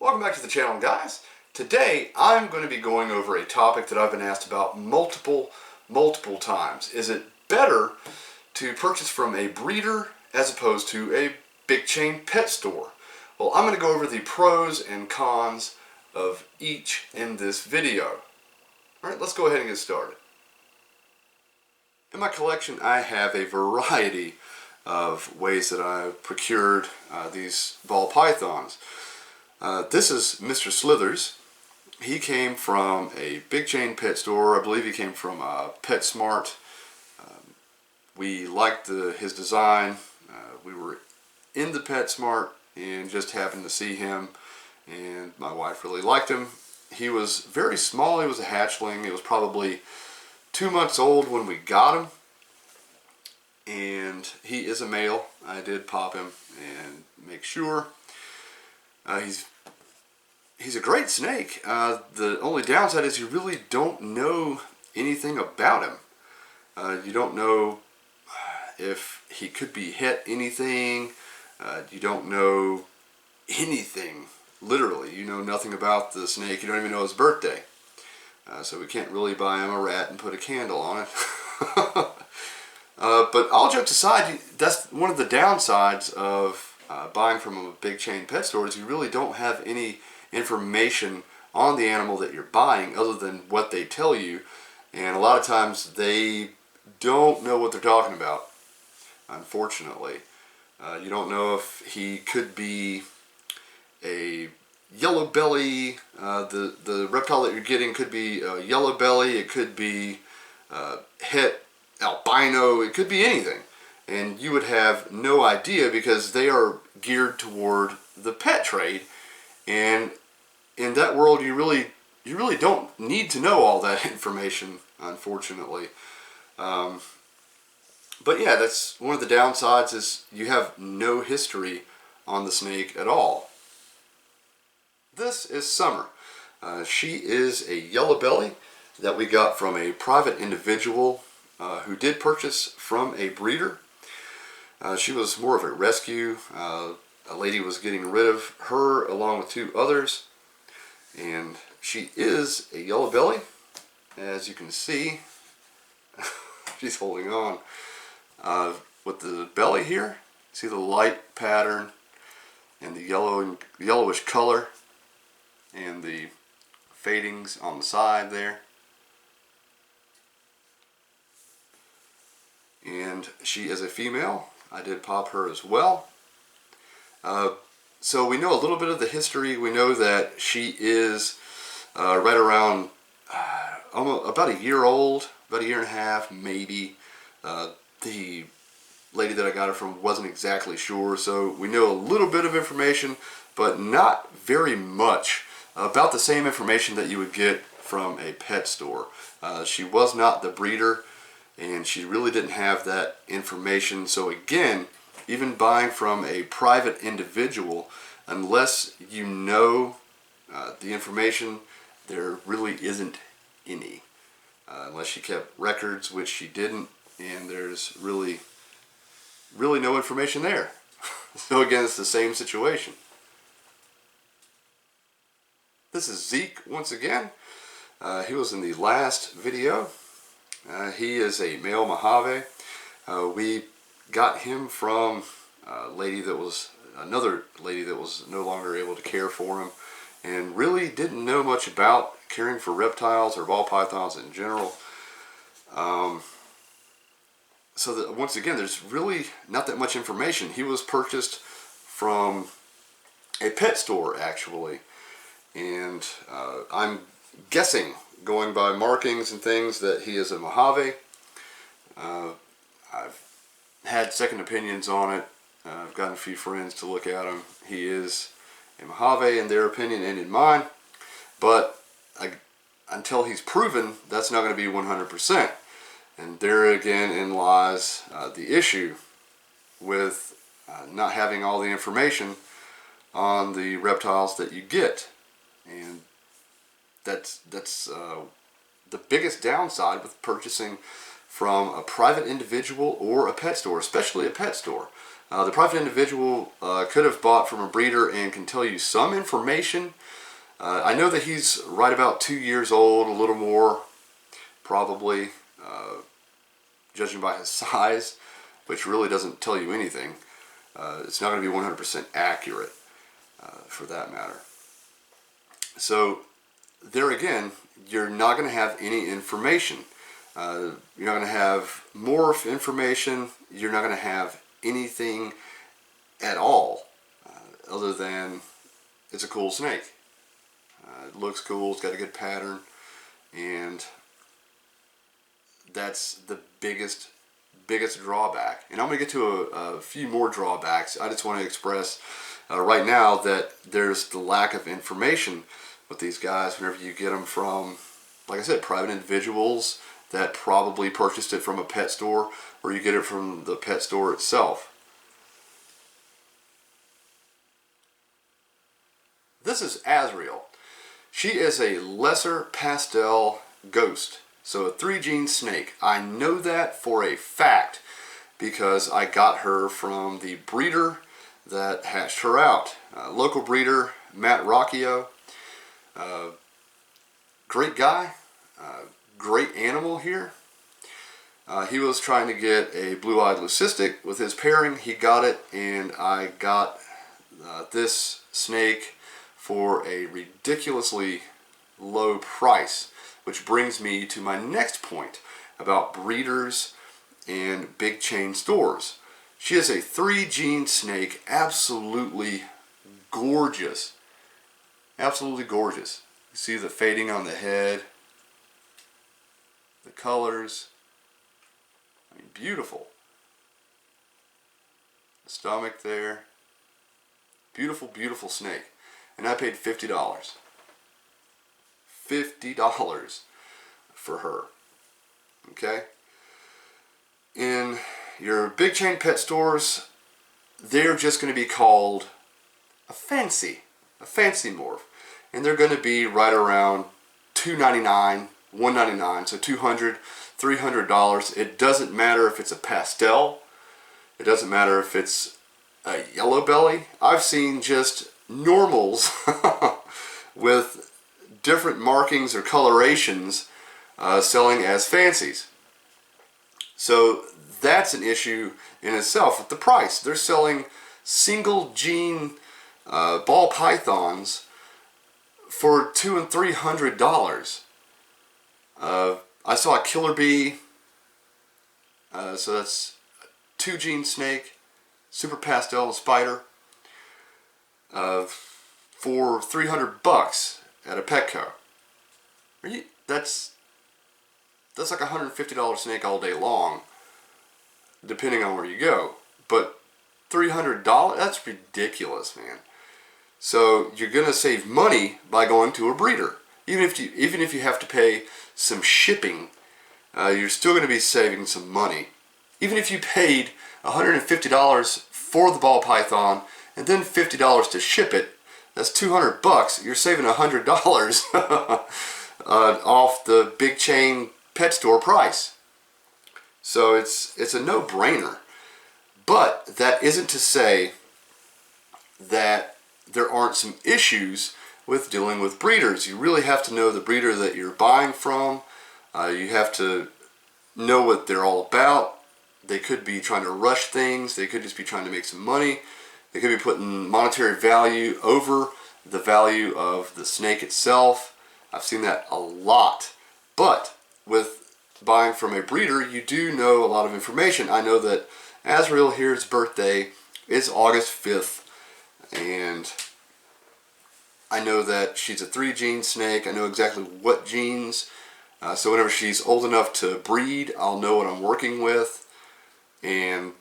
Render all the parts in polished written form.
Welcome back to the channel, guys. Today I'm going to be going over a topic that I've been asked about multiple times. Is it better to purchase from a breeder as opposed to a big chain pet store? Well, I'm going to go over the pros and cons of each in this video. Alright, let's go ahead and get started. In my collection I have a variety of ways that I've procured these ball pythons. This is Mr. Slither's. He came from a big chain pet store. I believe he came from PetSmart. We liked his design. We were in the PetSmart and just happened to see him, and my wife really liked him. He was very small. He was a hatchling. He was probably 2 months old when we got him, and he is a male. I did pop him and make sure. He's a great snake. The only downside is you really don't know anything about him. You don't know if he could be hit anything. You don't know anything, literally. You know nothing about the snake. You don't even know his birthday. So we can't really buy him a rat and put a candle on it. But all jokes aside, that's one of the downsides of buying from a big chain pet store is you really don't have any information on the animal that you're buying other than what they tell you, and a lot of times they don't know what they're talking about, unfortunately. You don't know if he could be a yellow belly. The reptile that you're getting could be a yellow belly, it could be het albino, it could be anything, and you would have no idea because they are geared toward the pet trade, and in that world you really don't need to know all that information, unfortunately. But yeah, that's one of the downsides, is you have no history on the snake at all. This is Summer. She is a yellow belly that we got from a private individual who did purchase from a breeder. She was more of a rescue. A lady was getting rid of her along with 2 others, and she is a yellow belly, as you can see. She's holding on with the belly here. See the light pattern and the yellowish color and the fadings on the side there. And she is a female. I did pop her as well. So we know a little bit of the history. We know that she is right around almost about a year old, about a year and a half maybe. The lady that I got her from wasn't exactly sure, so we know a little bit of information, but not very much. About the same information that you would get from a pet store. She was not the breeder, and she really didn't have that information. So again, even buying from a private individual, unless you know the information, there really isn't any. Unless she kept records, which she didn't, and there's really no information there. So again, it's the same situation. This is Zeke once again. He was in the last video. He is a male Mojave. We got him from another lady that was no longer able to care for him, and really didn't know much about caring for reptiles or ball pythons in general. So once again, there's really not that much information. He was purchased from a pet store, actually, and I'm guessing, going by markings and things, that he is a Mojave. I've had second opinions on it. I've gotten a few friends to look at him. He is a Mojave in their opinion and in mine, but until he's proven, that's not going to be 100%. And there again lies the issue with not having all the information on the reptiles that you get, and that's the biggest downside with purchasing from a private individual or a pet store, especially a pet store. The private individual could have bought from a breeder and can tell you some information. I know that he's right about 2 years old, a little more, probably, judging by his size, which really doesn't tell you anything. It's not going to be 100% accurate for that matter. So there again, you're not going to have any information. You're not going to have morph information. You're not going to have anything at all other than it's a cool snake. It looks cool, it's got a good pattern, and that's the biggest drawback. And I'm going to get to a few more drawbacks. I just want to express right now that there's the lack of information with these guys whenever you get them from, like I said, private individuals that probably purchased it from a pet store, or you get it from the pet store itself. This is Azrael. She is a lesser pastel ghost, so a 3-gene snake. I know that for a fact because I got her from the breeder that hatched her out. Local breeder, Matt Rocchio. Great guy, great animal here. He was trying to get a blue-eyed leucistic with his pairing. He got it, and I got this snake for a ridiculously low price, which brings me to my next point about breeders and big chain stores. She is a 3-gene snake, absolutely gorgeous. Absolutely gorgeous. You see the fading on the head, the colors, I mean, beautiful. The stomach there, beautiful, beautiful snake. And I paid $50. $50 for her. Okay? In your big chain pet stores, they're just going to be called a fancy morph. And they're going to be right around $299, $199, so $200, $300. It doesn't matter if it's a pastel. It doesn't matter if it's a yellow belly. I've seen just normals with different markings or colorations selling as fancies. So that's an issue in itself with the price. They're selling single gene ball pythons for $200 and $300. I saw a killer bee, so that's a 2-gene snake, super pastel spider, for $300 at a Petco. That's like a $150 snake all day long, depending on where you go. But $300, that's ridiculous, man. So you're gonna save money by going to a breeder. Even if you have to pay some shipping, you're still gonna be saving some money. Even if you paid $150 for the ball python and then $50 to ship it, that's $200. You're saving $100 off the big chain pet store price. So it's a no-brainer. But that isn't to say that there aren't some issues with dealing with breeders. You really have to know the breeder that you're buying from. You have to know what they're all about. They could be trying to rush things. They could just be trying to make some money. They could be putting monetary value over the value of the snake itself. I've seen that a lot. But with buying from a breeder, you do know a lot of information. I know that Azrael here's birthday is August 5th. And I know that she's a 3-gene snake. I know exactly what genes. So whenever she's old enough to breed, I'll know what I'm working with. And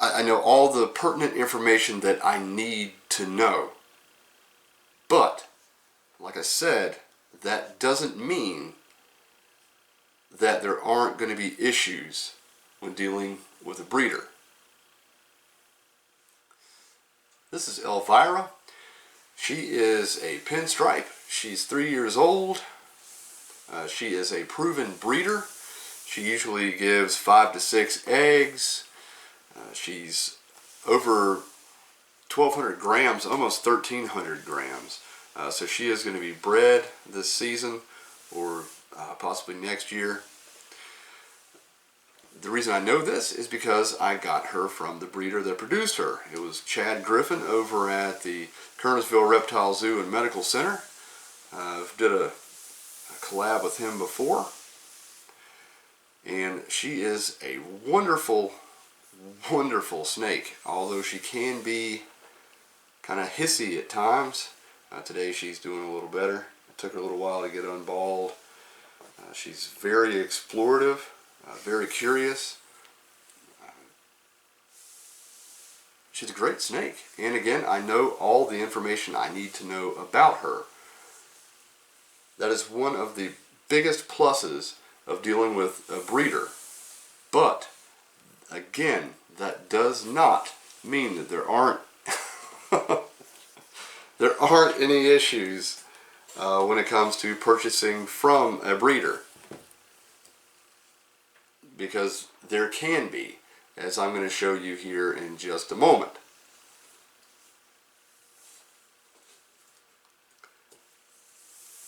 I know all the pertinent information that I need to know. But, like I said, that doesn't mean that there aren't going to be issues when dealing with a breeder. This is Elvira. She is a pinstripe. She's 3 years old. She is a proven breeder. She usually gives 5 to 6 eggs. She's over 1,200 grams, almost 1,300 grams. So she is going to be bred this season or possibly next year. The reason I know this is because I got her from the breeder that produced her. It was Chad Griffin over at the Kernersville Reptile Zoo and Medical Center. Did a collab with him before. And she is a wonderful, wonderful snake. Although she can be kind of hissy at times. Today she's doing a little better. It took her a little while to get unballed. She's very explorative. Very curious. She's a great snake. And again, I know all the information I need to know about her. That is one of the biggest pluses of dealing with a breeder. But, again, that does not mean that there aren't there aren't any issues when it comes to purchasing from a breeder. Because there can be, as I'm going to show you here in just a moment.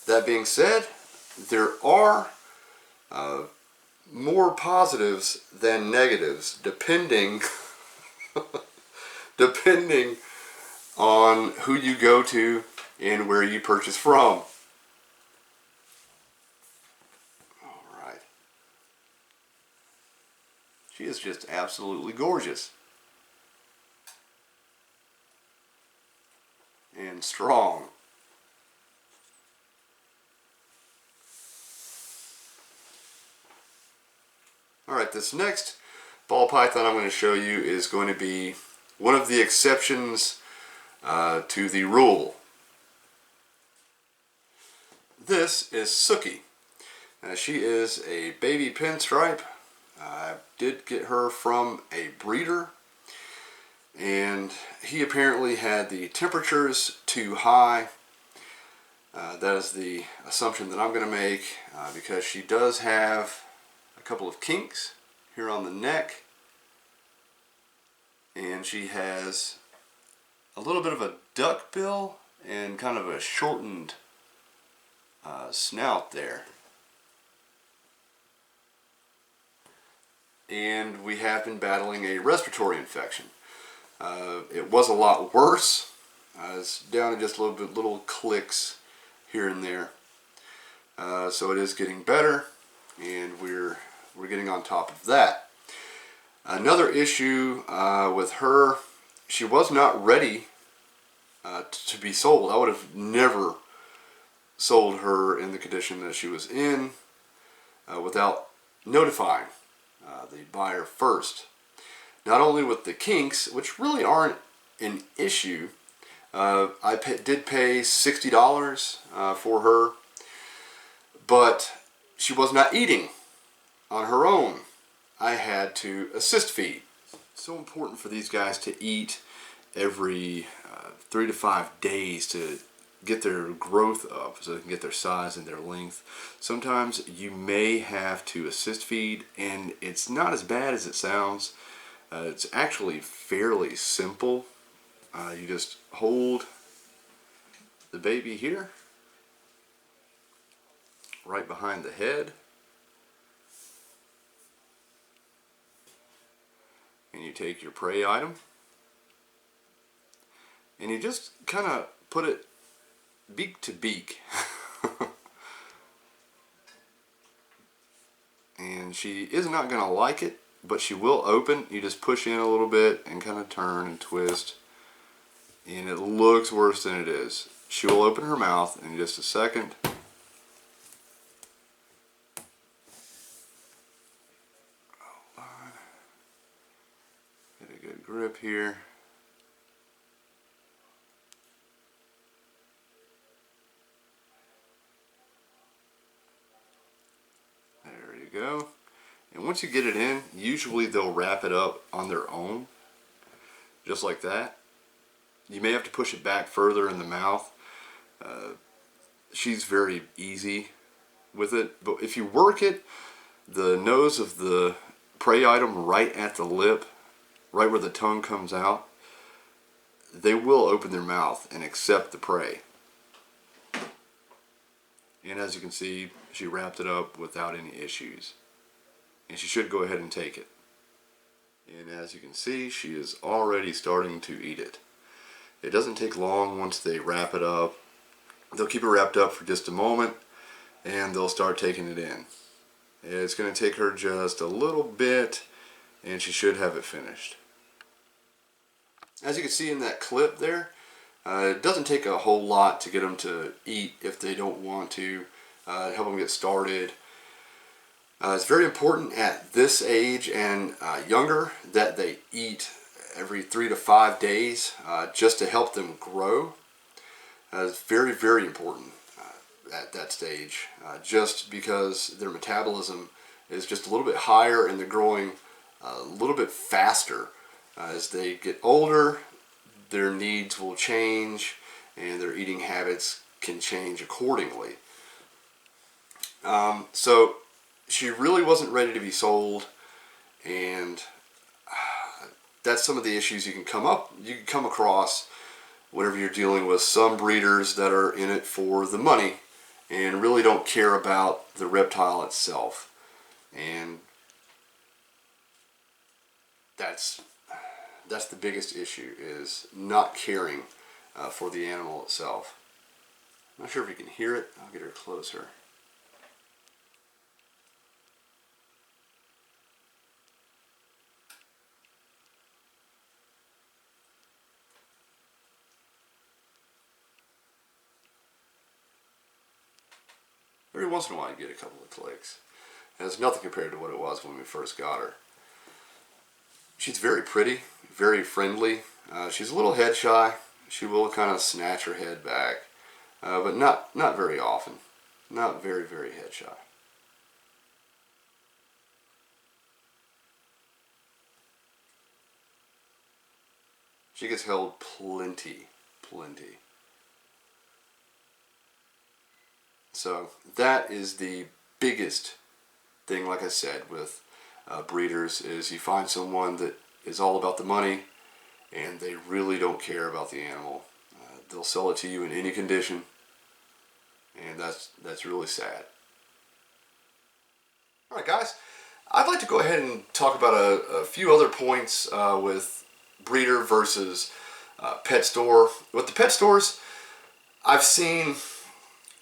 That being said, there are more positives than negatives depending depending on who you go to and where you purchase from. She is just absolutely gorgeous. And strong. Alright, this next ball python I'm going to show you is going to be one of the exceptions to the rule. This is Sookie. She is a baby pinstripe. I did get her from a breeder, and he apparently had the temperatures too high. That is the assumption that I'm going to make because she does have a couple of kinks here on the neck, and she has a little bit of a duck bill and kind of a shortened snout there. And we have been battling a respiratory infection. It was a lot worse. It's down to just a little clicks here and there. So it is getting better, and we're getting on top of that. Another issue with her, she was not ready to be sold. I would have never sold her in the condition that she was in without notifying the buyer first. Not only with the kinks, which really aren't an issue. I did pay $60 for her, but she was not eating on her own. I had to assist feed. It's so important for these guys to eat every 3 to 5 days to get their growth up so they can get their size and their length. Sometimes you may have to assist feed, and it's not as bad as it sounds. It's actually fairly simple. You just hold the baby here, right behind the head, and you take your prey item and you just kind of put it beak to beak. And she is not going to like it, but she will open. You just push in a little bit and kind of turn and twist, and it looks worse than it is. She will open her mouth in just a second. Get a good grip here. There you go. And once you get it in, usually they'll wrap it up on their own, just like that. You may have to push it back further in the mouth. She's very easy with it, but if you work it, the nose of the prey item right at the lip, right where the tongue comes out, they will open their mouth and accept the prey. And as you can see, she wrapped it up without any issues. And she should go ahead and take it. And as you can see, she is already starting to eat it. It doesn't take long once they wrap it up. They'll keep it wrapped up for just a moment and they'll start taking it in. It's going to take her just a little bit and she should have it finished. As you can see in that clip there, it doesn't take a whole lot to get them to eat if they don't want to, help them get started. It's very important at this age and younger that they eat every 3 to 5 days just to help them grow. It's very, very important at that stage, just because their metabolism is just a little bit higher and they're growing a little bit faster. As they get older, their needs will change and their eating habits can change accordingly. So she really wasn't ready to be sold, and that's some of the issues you can come across whenever you're dealing with some breeders that are in it for the money and really don't care about the reptile itself. And that's the biggest issue, is not caring for the animal itself. I'm not sure if you can hear it. I'll get her closer. Every once in a while you get a couple of clicks. And it's nothing compared to what it was when we first got her. She's very pretty, very friendly. She's a little head shy. She will kind of snatch her head back, but not very often. Not very, very head shy. She gets held plenty. So that is the biggest thing, like I said, with breeders, is you find someone that is all about the money and they really don't care about the animal. They'll sell it to you in any condition, and that's really sad. Alright guys, I'd like to go ahead and talk about a few other points with breeder versus pet store. With the pet stores, I've seen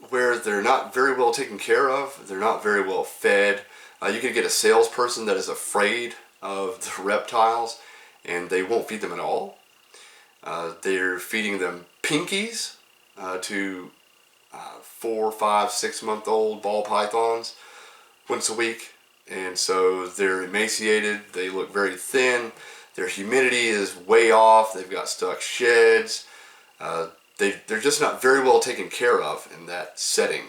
where they're not very well taken care of, they're not very well fed. You can get a salesperson that is afraid of the reptiles and they won't feed them at all. They're feeding them pinkies to 4, 5, 6 month old ball pythons once a week, and so they're emaciated, they look very thin, their humidity is way off, they've got stuck sheds, they're just not very well taken care of in that setting.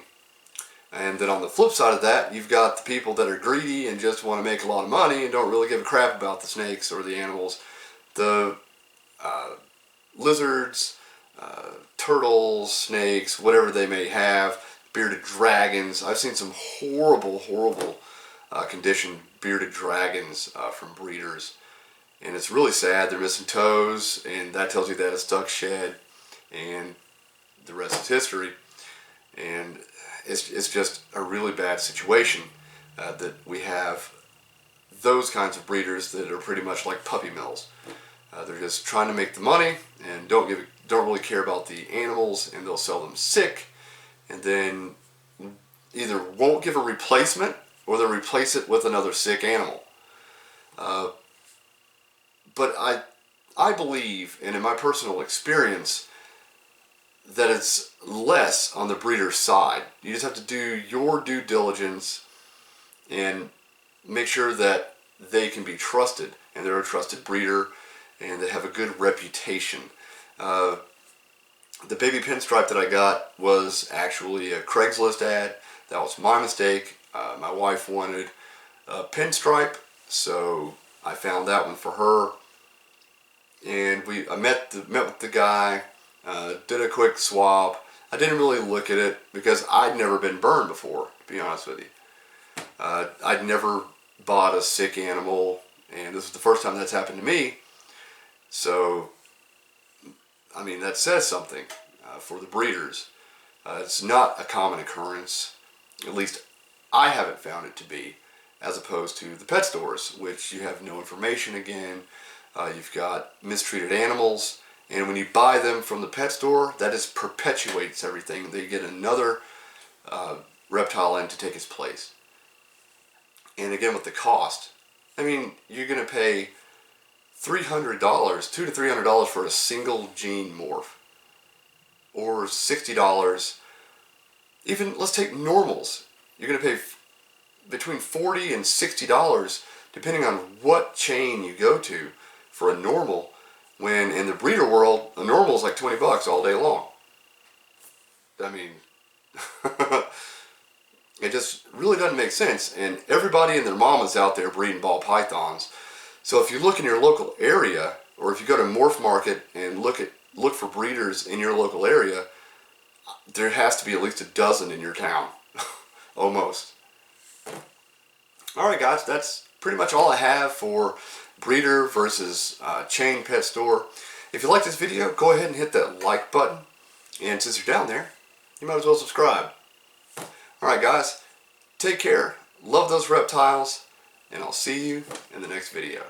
And then on the flip side of that, you've got the people that are greedy and just want to make a lot of money and don't really give a crap about the snakes or the animals. The lizards, turtles, snakes, whatever they may have, bearded dragons. I've seen some horrible conditioned bearded dragons from breeders. And it's really sad. They're missing toes, and that tells you that it's stuck shed, and the rest is history. And it's just a really bad situation that we have those kinds of breeders that are pretty much like puppy mills. They're just trying to make the money and don't really care about the animals, and they'll sell them sick, and then either won't give a replacement or they'll replace it with another sick animal. But I believe, and in my personal experience, that it's less on the breeder's side. You just have to do your due diligence and make sure that they can be trusted and they're a trusted breeder and they have a good reputation. The baby pinstripe that I got was actually a Craigslist ad. That was my mistake. My wife wanted a pinstripe, so I found that one for her. And I met with the guy, did a quick swap. I didn't really look at it because I'd never been burned before, to be honest with you. I'd never bought a sick animal, and this is the first time that's happened to me. So I mean, that says something for the breeders. It's not a common occurrence, at least I haven't found it to be, as opposed to the pet stores, which you have no information again. You've got mistreated animals, and when you buy them from the pet store, that just perpetuates everything. They get another reptile in to take its place. And again, with the cost, I mean, you're going to pay $300, $200 to $300 for a single gene morph, or $60. Even, let's take normals. You're going to pay between $40 and $60, depending on what chain you go to, for a normal, when in the breeder world, a normal is like 20 bucks all day long. I mean, it just really doesn't make sense. And everybody and their mama's out there breeding ball pythons. So if you look in your local area, or if you go to Morph Market and look for breeders in your local area, there has to be at least a dozen in your town. Almost. Alright guys, that's pretty much all I have for breeder versus chain pet store. If you like this video, go ahead and hit that like button. And since you're down there, you might as well subscribe. Alright guys, take care, love those reptiles, and I'll see you in the next video.